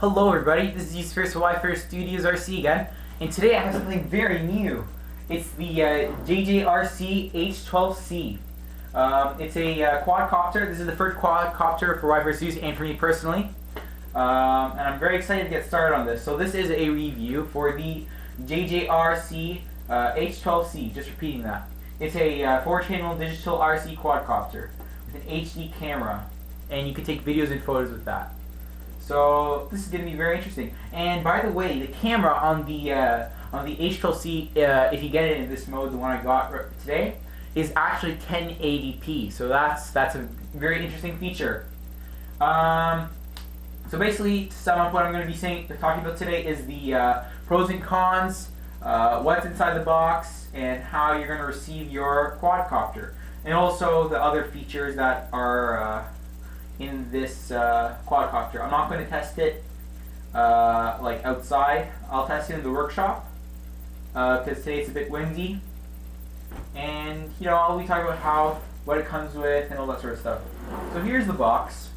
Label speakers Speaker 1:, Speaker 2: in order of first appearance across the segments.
Speaker 1: Hello everybody, this is YFariStudios RC again, and today I have something very new. It's the JJRC H12C. It's a quadcopter. This is the first quadcopter for YFariStudios and for me personally. And I'm very excited to get started on this. So this is a review for the JJRC H12C, just repeating that. It's a 4-channel digital RC quadcopter with an HD camera, and you can take videos and photos with that. So this is going to be very interesting. And by the way, the camera on the H12C, if you get it in this mode, the one I got today, is actually 1080p. So that's a very interesting feature. So basically, to sum up what I'm going to be talking about today is the pros and cons, what's inside the box, and how you're going to receive your quadcopter, and also the other features that are in this quadcopter. I'm not going to test it like outside. I'll test it in the workshop because today it's a bit windy, and I'll be talking about what it comes with and all that sort of stuff. So here's the box.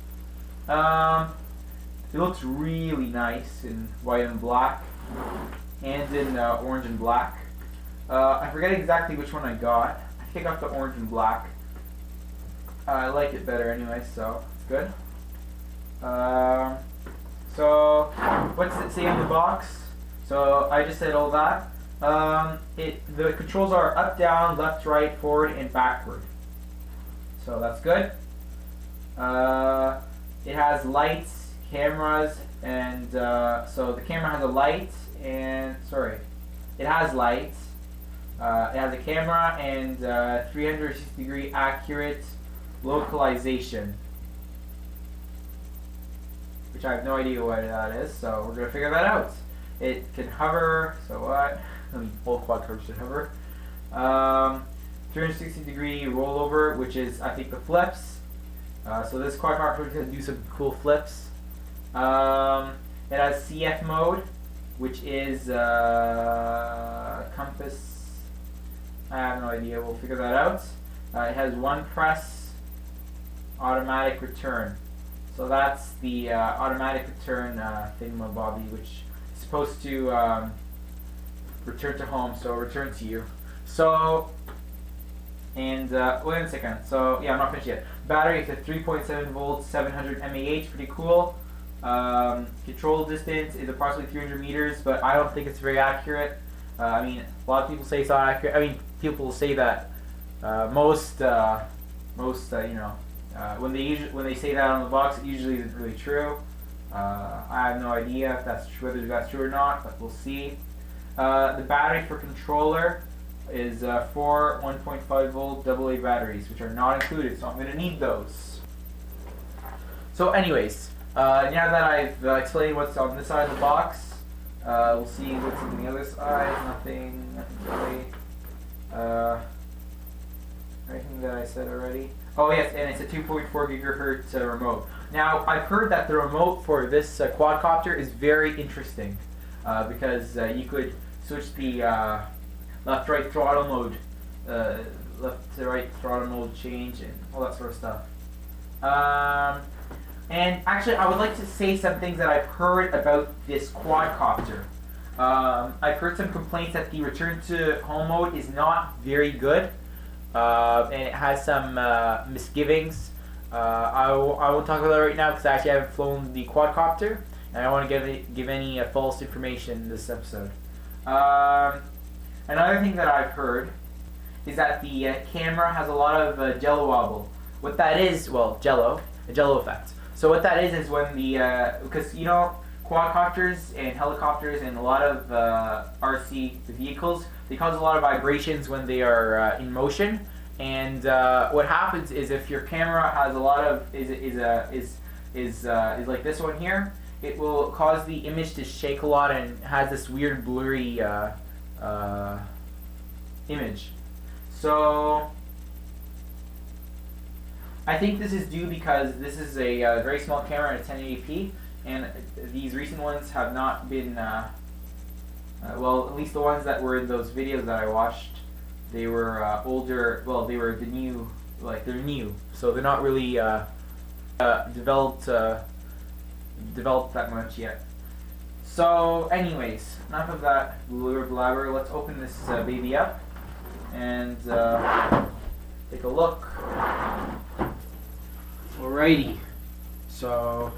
Speaker 1: It looks really nice in white and black, and in orange and black. I forget exactly which one I got. I think I got the orange and black. I like it better anyway, so it's good. So what does it say on the box? So I just said all that. The controls are up, down, left, right, forward, and backward. So that's good. It has lights, cameras, and so the camera has a light, and it has lights. It has a camera and 360-degree accurate localization, which I have no idea what that is, so we're going to figure that out. It can hover, so what? I mean, both quadcopters should hover. 360-degree rollover, which is, I think, the flips. So this quadcopter can do some cool flips. It has CF mode, which is compass. I have no idea. We'll figure that out. It has one press automatic return. So that's the automatic return thingamabobby, which is supposed to return to home, so return to you. So, and wait a second. So yeah, I'm not finished yet. Battery is a 3.7 volts, 700 mAh, pretty cool. Control distance is approximately 300 meters, but I don't think it's very accurate. I mean, a lot of people say it's not accurate. I mean, people say that when they say that on the box, it usually isn't really true. I have no idea if that's true, whether that's true or not, but we'll see. The battery for controller is 4 1.5 volt AA batteries, which are not included, so I'm going to need those. So anyways, now that I've explained what's on this side of the box, we'll see what's on the other side. Nothing really. Everything that I said already. Oh yes, and it's a 2.4 gigahertz remote. Now, I've heard that the remote for this quadcopter is very interesting because you could switch the left-right throttle mode, left-to-right throttle mode change, and all that sort of stuff. And actually, I would like to say some things that I've heard about this quadcopter. I've heard some complaints that the return to home mode is not very good, and it has some misgivings. I won't talk about that right now because I actually haven't flown the quadcopter, and I don't want to give any false information in this episode. Another thing that I've heard is that the camera has a lot of jello wobble. What that is, well, a jello effect. So what that is when because quadcopters and helicopters and a lot of RC vehicles, they cause a lot of vibrations when they are in motion. And what happens is if your camera has a lot of is like this one here, it will cause the image to shake a lot and has this weird blurry image. So I think this is due because this is a very small camera at 1080p, and these recent ones have not been, well, at least the ones that were in those videos that I watched, they were older, well, they were the new, like, they're new, so they're not really developed that much yet. So anyways, enough of that blabber. Let's open this baby up and take a look. Alrighty. So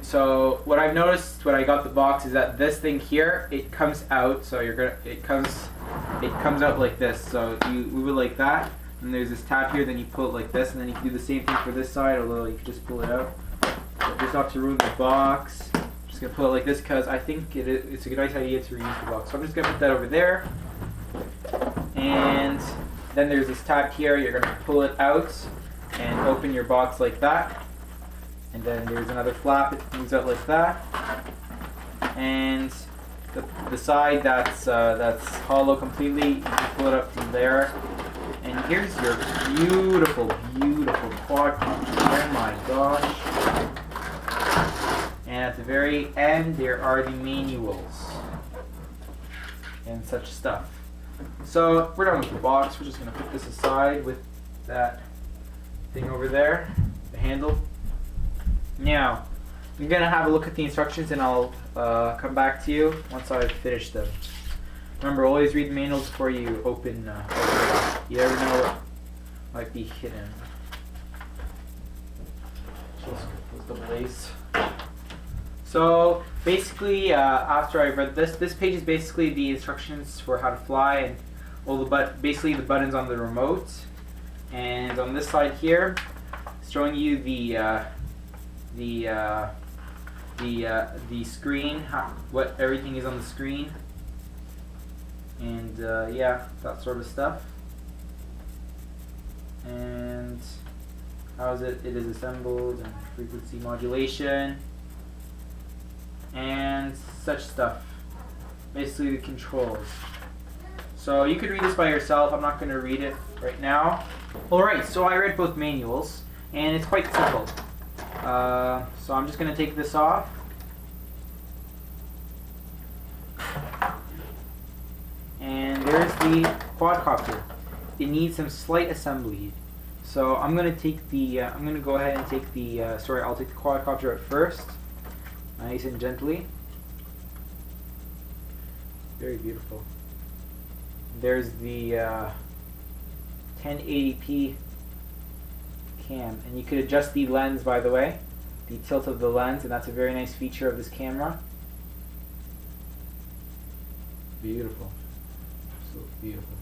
Speaker 1: so what I've noticed when I got the box is that this thing here, it comes out, so it comes out like this. So you move it like that, and there's this tab here, then you pull it like this, and then you can do the same thing for this side, although you can just pull it out. But just not to ruin the box, I'm just gonna pull it like this because I think it's a good idea to reuse the box. So I'm just gonna put that over there, and then there's this tab here. You're gonna pull it out and open your box like that. And then there's another flap, it moves out like that. And the side that's hollow completely, you can pull it up from there. And here's your beautiful, beautiful quad-copter. Oh my gosh. And at the very end, there are the manuals and such stuff. So we're done with the box. We're just going to put this aside with that thing over there, the handle. Now, I'm going to have a look at the instructions and I'll come back to you once I've finished them. Remember, always read the manuals before you open it up. You never know what might be hidden. Just close the lace. So, basically, after I've read this page is basically the instructions for how to fly and all basically the buttons on the remote. And on this side here, it's showing you the screen, what everything is on the screen, and yeah, that sort of stuff, and how it is assembled, and frequency modulation, and such stuff. Basically the controls. So you could read this by yourself. I'm not going to read it right now. Alright, so I read both manuals, and it's quite simple. So I'm just going to take this off. And there's the quadcopter. It needs some slight assembly. So I'm going to take the, I'm going to go ahead and take the, I'll take the quadcopter at first. Nice and gently. Very beautiful. There's the 1080p cam, and you could adjust the lens, by the way, the tilt of the lens, and that's a very nice feature of this camera. Beautiful, so beautiful.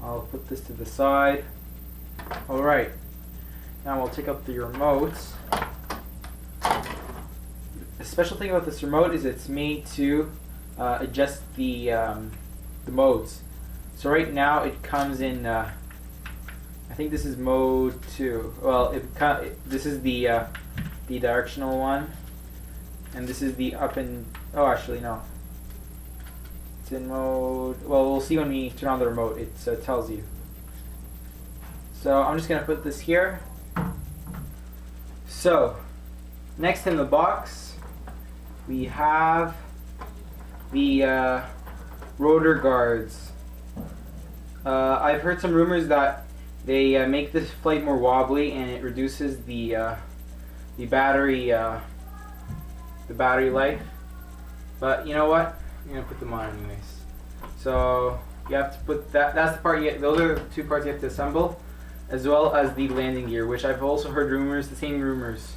Speaker 1: I'll put this to the side. All right, now we'll take up the remote. The special thing about this remote is it's made to adjust the modes. So right now it comes in, I think this is mode 2. Well, this is the directional one, and this is the up and, oh actually no. It's in mode, well we'll see when we turn on the remote, it tells you. So I'm just going to put this here. So, next in the box, we have the rotor guards. I've heard some rumors that they make this flight more wobbly and it reduces the battery life. But you know what? I'm gonna put them on anyways. So you have to put that's the part those are the two parts you have to assemble, as well as the landing gear, which I've also heard rumors, the same rumors.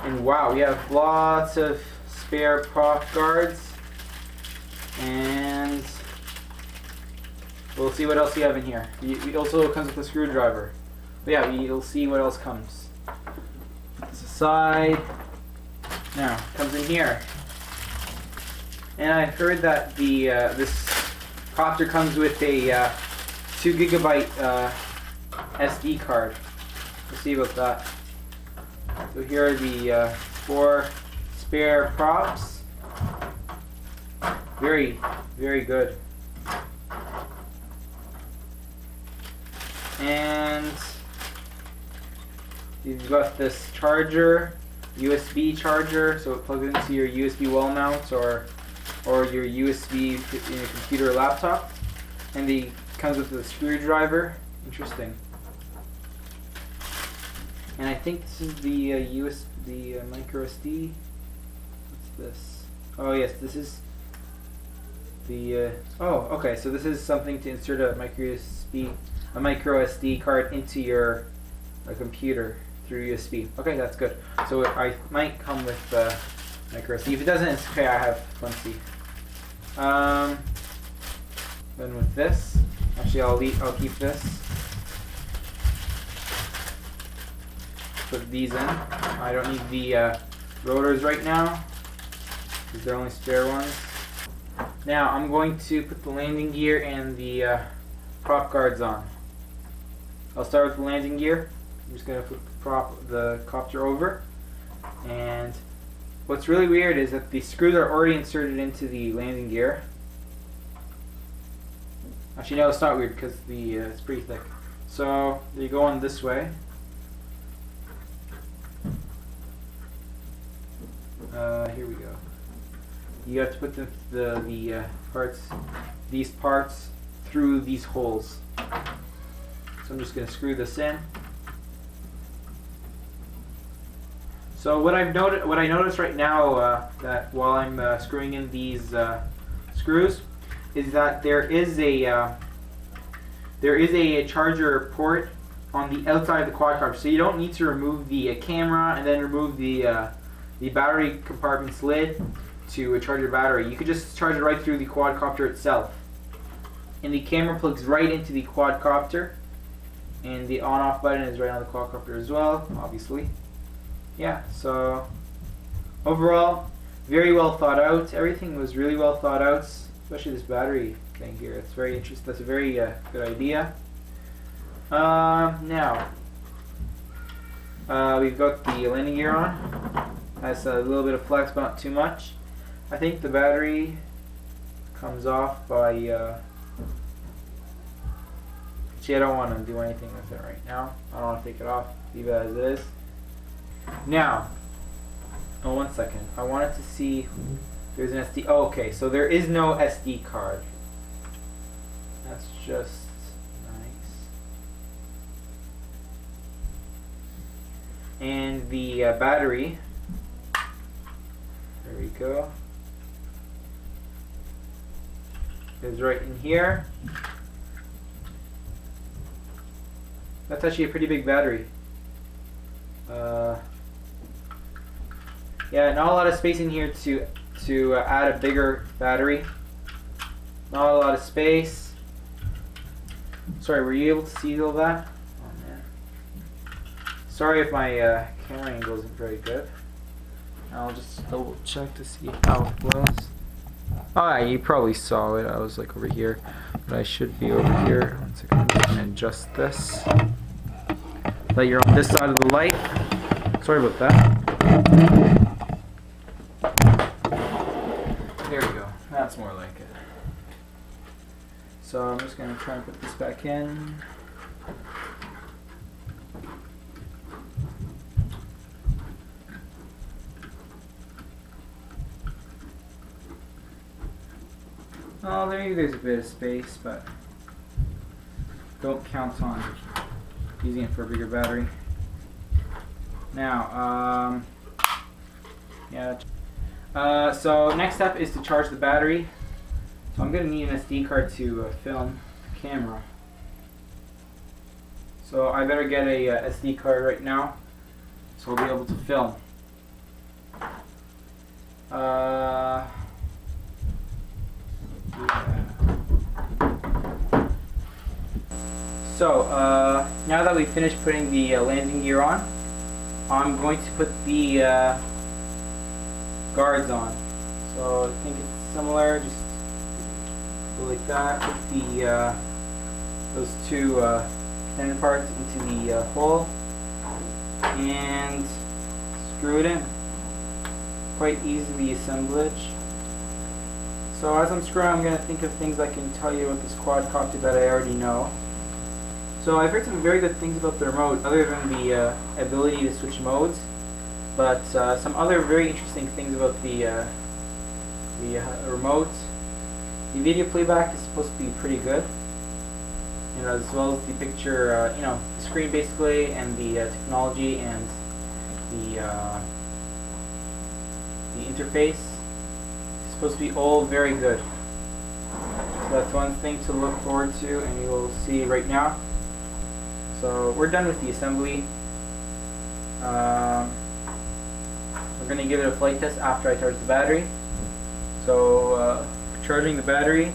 Speaker 1: And wow, we have lots of spare prop guards, and we'll see what else you have in here. It also comes with a screwdriver. But yeah, you'll see what else comes. Put this aside. Now, it comes in here. And I heard that the this copter comes with a 2 GB SD card. We'll see about that. So here are the 4 spare props. Very, very good. And you've got this charger, USB charger, so it plugs into your USB wall mount or your USB in your computer or laptop. And it comes with a screwdriver. Interesting. And I think this is the micro SD. What's this? Oh yes, this is the oh, okay, so this is something to insert a micro SD card into your computer through USB. Okay, that's good. So I might come with micro SD. If it doesn't, it's okay. I have plenty. Then with this, actually I'll keep this. Put these in. I don't need the rotors right now because they're only spare ones. Now I'm going to put the landing gear and the prop guards on. I'll start with the landing gear. I'm just going to put the copter over. And what's really weird is that the screws are already inserted into the landing gear. Actually, no, it's not weird because it's pretty thick. So they go on this way. Here we go. You have to put these parts through these holes. So I'm just going to screw this in. So what I noticed right now that while I'm screwing in these screws is that there is a charger port on the outside of the quadcopter. So you don't need to remove the camera and then remove the battery compartment's lid to charge your battery. You could just charge it right through the quadcopter itself. And the camera plugs right into the quadcopter, and the on-off button is right on the quadcopter as well, obviously. Yeah, so overall, very well thought out. Everything was really well thought out, especially this battery thing here. It's very interesting. That's a very good idea. Now, we've got the landing gear on. Has a little bit of flex, but not too much. I think the battery comes off by actually, I don't want to do anything with it right now. I don't want to take it off. Leave it as it is. Now, oh, 1 second. I wanted to see if there's an SD. Oh, okay. So there is no SD card. That's just nice. And the battery. There we go. Is right in here. That's actually a pretty big battery. Yeah, not a lot of space in here to add a bigger battery. Not a lot of space. Sorry, were you able to see all that? Oh man. Sorry if my camera angle isn't very good. I'll just double check to see how it was. Oh yeah, you probably saw it. I was like over here, but I should be over here. 1 second, I'm just gonna adjust this. That you're on this side of the light. Sorry about that. There we go. That's more like it. So I'm just gonna try and put this back in. Oh, maybe there's a bit of space, but don't count on using it for a bigger battery. Now, yeah. So next step is to charge the battery. So I'm going to need an SD card to film the camera. So I better get a SD card right now, so I'll be able to film. So, now that we've finished putting the landing gear on, I'm going to put the guards on. So I think it's similar, just go like that, put the those two extended parts into the hole, and screw it in. Quite easy assemblage. So as I'm screwing, I'm going to think of things I can tell you about this quadcopter that I already know. So I've heard some very good things about the remote, other than the ability to switch modes, but some other very interesting things about the remote. The video playback is supposed to be pretty good, as well as the picture, the screen basically, and the technology and the interface is supposed to be all very good. So that's one thing to look forward to, and you will see right now. So we're done with the assembly. We're going to give it a flight test after I charge the battery. So for charging the battery,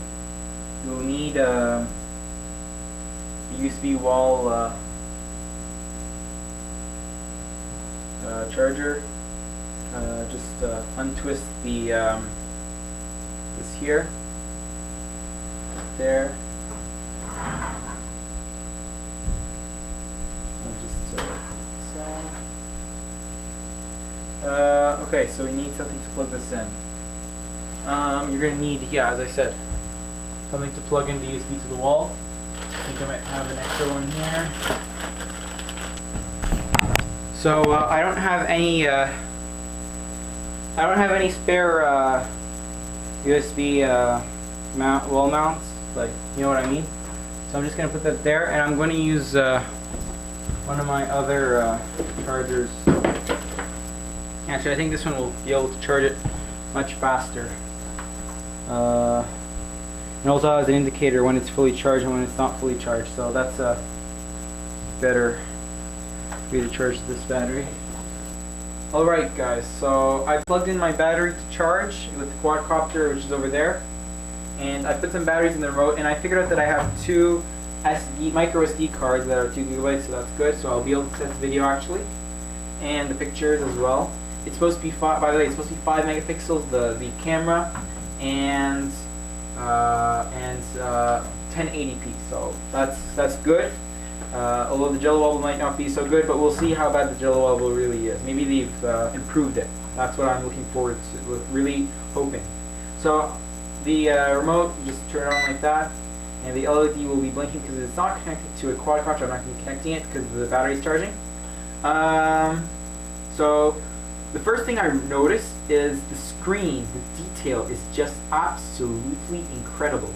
Speaker 1: you'll need a USB wall charger. Just untwist the this here, there. Okay, so we need something to plug this in. You're going to need, yeah, as I said, something to plug in the USB to the wall. I think I might have an extra one here. So I don't have any spare USB wall mounts, like, you know what I mean. So I'm just going to put that there, and I'm going to use one of my other chargers. Actually, I think this one will be able to charge it much faster. And also has an indicator when it's fully charged and when it's not fully charged. So that's a better way to charge this battery. Alright guys, so I plugged in my battery to charge with the Quad-copter, which is over there. And I put some batteries in the remote, and I figured out that I have two micro SD cards that are 2 gigabytes, so that's good. So I'll be able to test the video actually, and the pictures as well. It's supposed to be by the way, it's supposed to be 5 megapixels, the camera, and 1080p. So that's good. Although the Jello Wobble might not be so good, but we'll see how bad the Jello Wobble really is. Maybe they've improved it. That's what I'm looking forward to, really hoping. So the remote, you just turn it on like that, and the LED will be blinking because it's not connected to a quadcopter. I'm not going to be connecting it because the battery's charging. So the first thing I noticed is the screen. The detail is just absolutely incredible.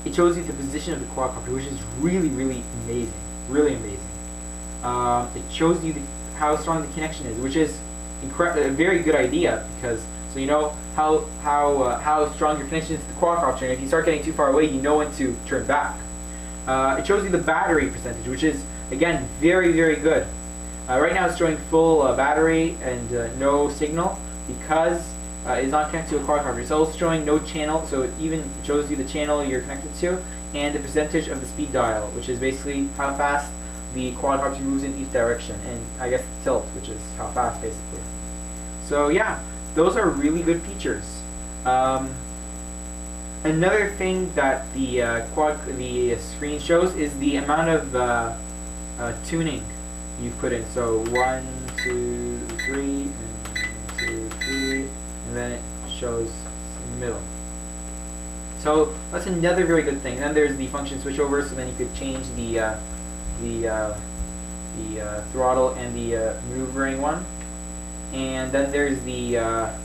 Speaker 1: It shows you the position of the quadcopter, which is really, really amazing. Really amazing. It shows you how strong the connection is, which is a very good idea, because so you know how strong your connection is to the quadcopter, and if you start getting too far away, you know when to turn back. It shows you the battery percentage, which is again very, very good. Right now it's showing full battery and no signal because it's not connected to a quadcopter. It's also showing no channel, so it even shows you the channel you're connected to and the percentage of the speed dial, which is basically how fast the quadcopter moves in each direction, and I guess the tilt, which is how fast basically. So yeah, those are really good features. Another thing that the screen shows is the amount of tuning you've put in. So 1, 2, 3, and 2, 3, and then it shows in the middle. So that's another very good thing. Then there's the function switchover, so then you could change the throttle and the maneuvering one. And then there's the and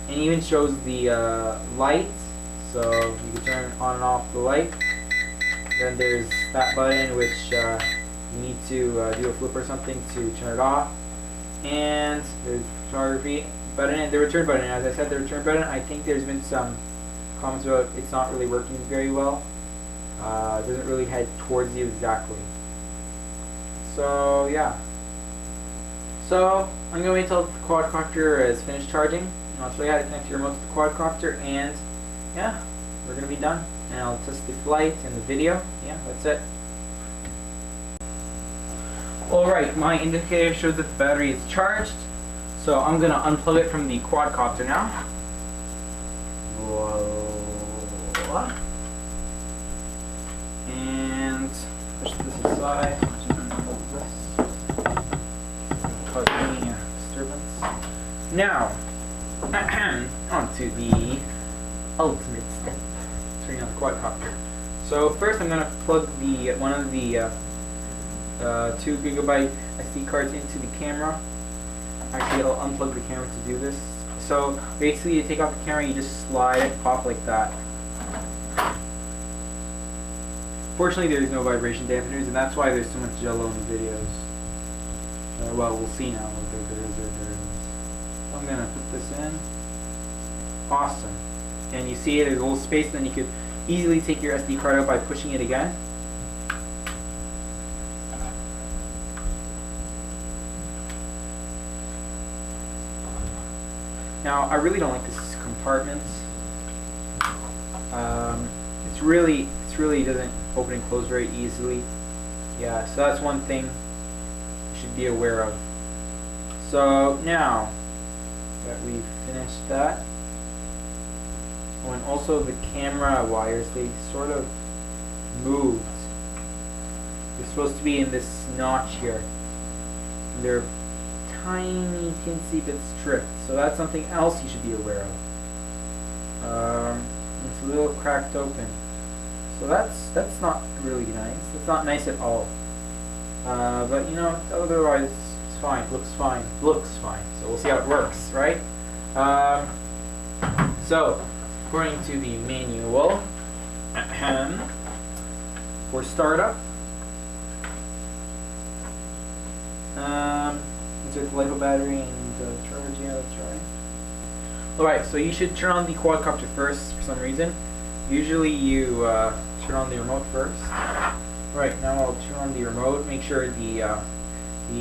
Speaker 1: even shows the light, so you can turn on and off the light. Then there's that button, which you need to do a flip or something to turn it off. And there's the photography button and the return button. As I said, the return button, I think there's been some comments about it's not really working very well. It doesn't really head towards you exactly. So yeah. So I'm going to wait until the quadcopter is finished charging, and I'll show you how to connect your remote to the quadcopter, and yeah, we're going to be done. And I'll test the flight and the video. Yeah, that's it. Alright, my indicator shows that the battery is charged, so I'm going to unplug it from the quadcopter now. Voila. And push this aside. Cause any disturbance. Now, on to the ultimate step. Turning on the quadcopter. So first I'm going to plug one of the 2 gigabyte SD cards into the camera. Actually, I'll unplug the camera to do this. So basically, you take off the camera, you just slide it off like that. Unfortunately, there's no vibration dampeners, and that's why there's so much jello in the videos. Well, we'll see now. There is. I'm gonna put this in. Awesome. And you see there's a little space, and then you could easily take your SD card out by pushing it again. Now, I really don't like this compartment. It's really doesn't open and close very easily. Yeah, so that's one thing you should be aware of. So now that we've finished that, oh, and also the camera wires, they sort of moved. They're supposed to be in this notch here. And they're tiny teensy bit stripped, so that's something else you should be aware of. It's a little cracked open, so that's not really nice. It's not nice at all. But you know, otherwise it's fine. Looks fine. So we'll see how it works, right? So according to the manual, for startup. With LiPo battery and charge, yeah, that's right. Alright, so you should turn on the quadcopter first for some reason. Usually you turn on the remote first. Right, now I'll turn on the remote, make sure the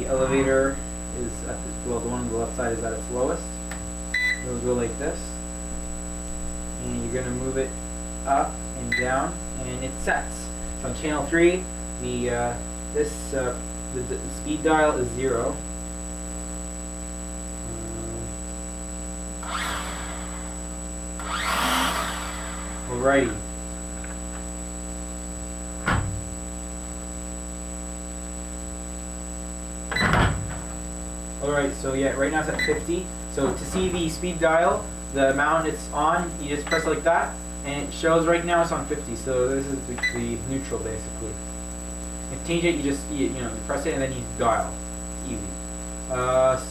Speaker 1: elevator is at the one on the left side is at its lowest. It'll go like this. And you're going to move it up and down, and it sets. So on channel 3, the speed dial is 0. Alrighty. Alright, so yeah, right now it's at 50. So to see the speed dial, the amount it's on, you just press like that, and it shows right now it's on 50. So this is the neutral basically. And to change it, you just you press it and then you dial. Easy. Let's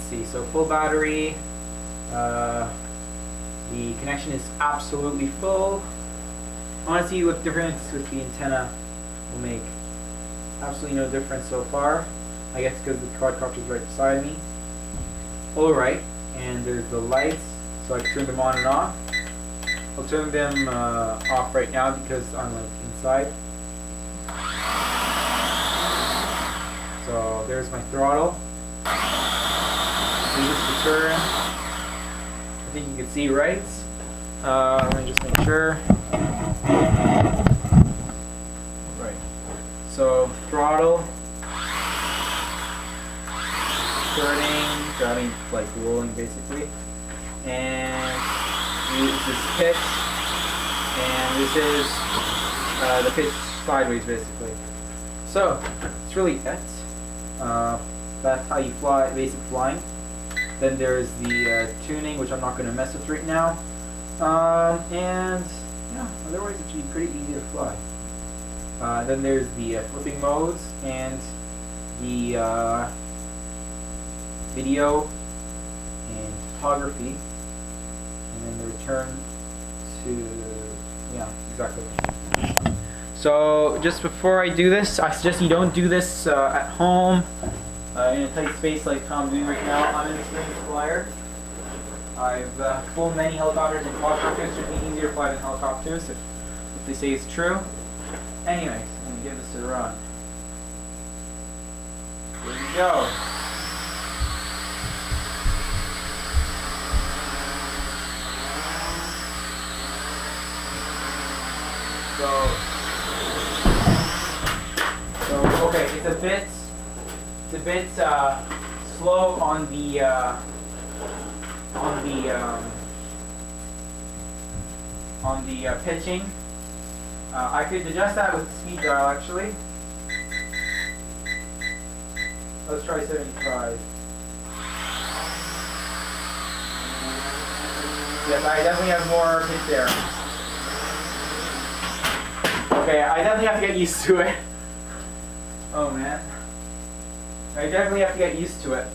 Speaker 1: see. So full battery. The connection is absolutely full. I want to see what difference with the antenna will make. Absolutely no difference so far. I guess because the quadcopter is right beside me. Alright, and there's the lights, so I can turn them on and off. I'll turn them off right now because I'm like inside. So there's my throttle. This is the turn. I think you can see right. Let me just make sure. Right. So throttle, turning, like rolling basically, and this is pitch, and this is the pitch sideways basically. So it's really it. That's how you fly, basic flying. Then there's the tuning, which I'm not going to mess with right now. And yeah, otherwise it should be pretty easy to fly. Then there's the flipping modes and the video and photography, and then the return to, yeah, exactly. So just before I do this, I suggest you don't do this at home in a tight space like I'm doing right now. I'm an experienced flyer. I've flown many helicopters and quadcopters. It should be easier to fly than helicopters if they say it's true. Anyways, I'm going to give this a run. Here we go. So okay, it's a bit slow on the pitching. I could adjust that with the speed dial actually. Let's try 75. Yes, I definitely have more pitch there. Okay, I definitely have to get used to it. Oh man. I definitely have to get used to it.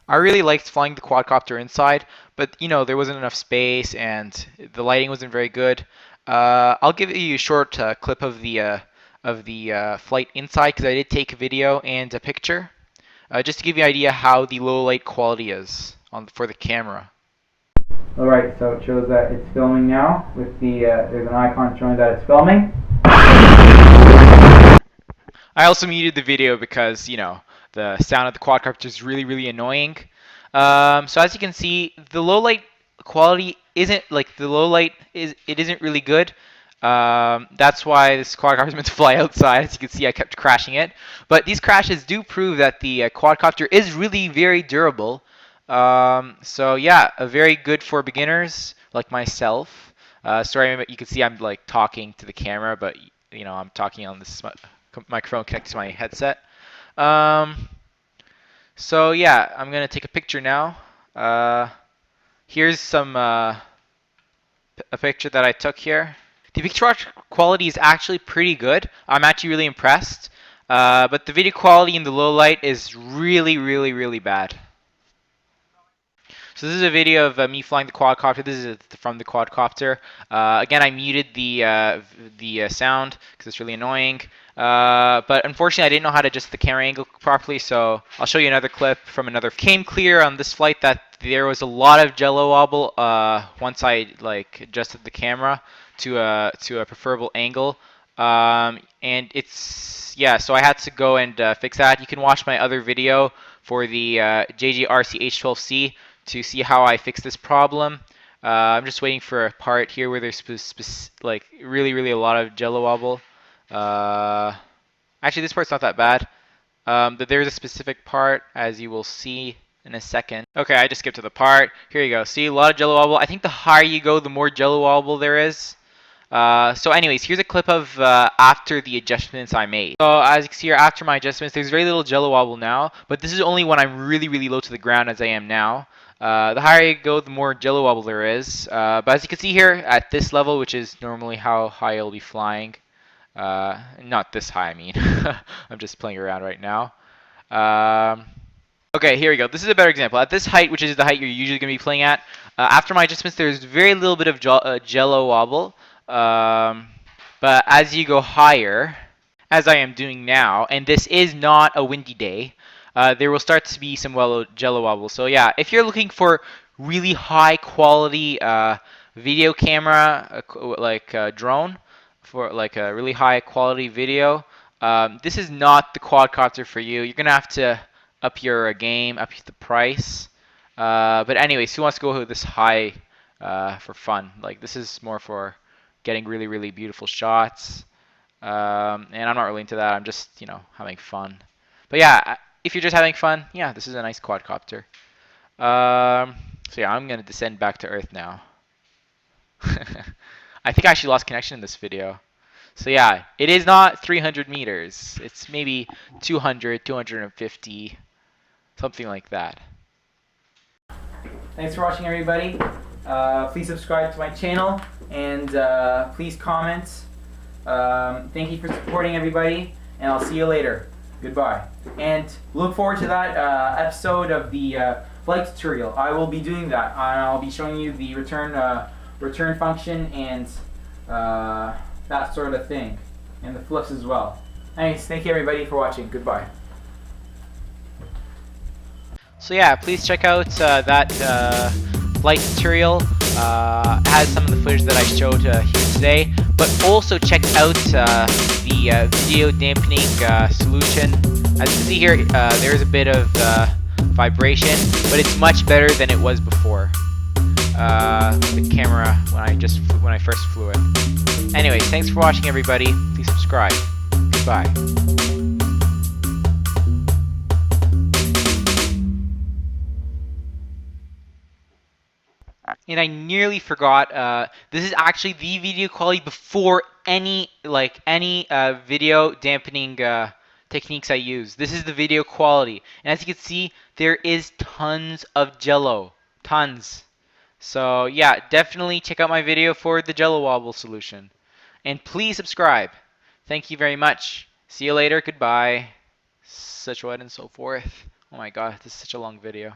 Speaker 2: I really liked flying the quadcopter inside, but you know there wasn't enough space and the lighting wasn't very good. I'll give you a short clip of the flight inside because I did take a video and a picture, just to give you an idea how the low light quality is on for the camera.
Speaker 1: Alright, so it shows that it's filming now with the, there's an icon showing that it's filming.
Speaker 2: I also muted the video because, you know, the sound of the quadcopter is really, really annoying. So as you can see, the low light quality isn't like the low light is it isn't really good. That's why this quadcopter is meant to fly outside. As you can see, I kept crashing it. But these crashes do prove that the quadcopter is really very durable. So yeah, very good for beginners like myself. Sorry, you can see I'm like talking to the camera, but you know I'm talking on this microphone connected to my headset. Um, so yeah, I'm gonna take a picture now. Here's a picture that I took here. The picture quality is actually pretty good. I'm actually really impressed. But the video quality in the low light is really, really, really bad. So this is a video of me flying the quadcopter. This is from the quadcopter. Again, I muted the sound because it's really annoying. But unfortunately, I didn't know how to adjust the camera angle properly, so I'll show you another clip from another. Came clear on this flight that there was a lot of jello wobble once I like adjusted the camera to a preferable angle. And it's yeah, so I had to go and fix that. You can watch my other video for the JJRC H12C to see how I fix this problem. I'm just waiting for a part here where there's like really a lot of jello wobble. Actually, this part's not that bad. But there's a specific part, as you will see in a second. Okay, I just skipped to the part. Here you go. See, a lot of jello wobble. I think the higher you go, the more jello wobble there is. So anyways, here's a clip of after the adjustments I made. So as you can see here, after my adjustments, there's very little jello wobble now, but this is only when I'm really low to the ground as I am now. The higher you go, the more jello wobble there is. But as you can see here, at this level, which is normally how high I'll be flying, not this high, I mean. I'm just playing around right now. Okay, here we go. This is a better example. At this height, which is the height you're usually going to be playing at, after my adjustments, there's very little bit of jello wobble. But as you go higher, as I am doing now, and this is not a windy day, there will start to be some jello wobble. So yeah, if you're looking for really high quality video camera, like a drone, for like a really high quality video, this is not the quadcopter for you. You're gonna have to up your game, up the price. But anyways, who wants to go with this high for fun? Like this is more for getting really beautiful shots. And I'm not really into that. I'm just, you know, having fun. But yeah, if you're just having fun, yeah, this is a nice quadcopter. So yeah, I'm gonna descend back to Earth now. I think I actually lost connection in this video. So yeah, it is not 300 meters. It's maybe 200, 250, something like that.
Speaker 1: Thanks for watching, everybody. Please subscribe to my channel and please comment. Thank you for supporting everybody, and I'll see you later. Goodbye. And look forward to that episode of the flight tutorial. I will be doing that. I'll be showing you the return function and that sort of thing, and the flips as well. Anyways, thank you everybody for watching. Goodbye.
Speaker 2: So yeah, please check out that flight tutorial. It has some of the footage that I showed here today, but also check out the video dampening solution. As you can see here, there's a bit of vibration, but it's much better than it was before. The camera when I first flew it. Anyways, thanks for watching, everybody. Please subscribe. Goodbye. And I nearly forgot, this is actually the video quality before any video dampening techniques I use. This is the video quality. And as you can see, there is tons of jello. Tons. So yeah, definitely check out my video for the jello wobble solution. And please subscribe. Thank you very much. See you later. Goodbye. Such what and so forth. Oh my god, this is such a long video.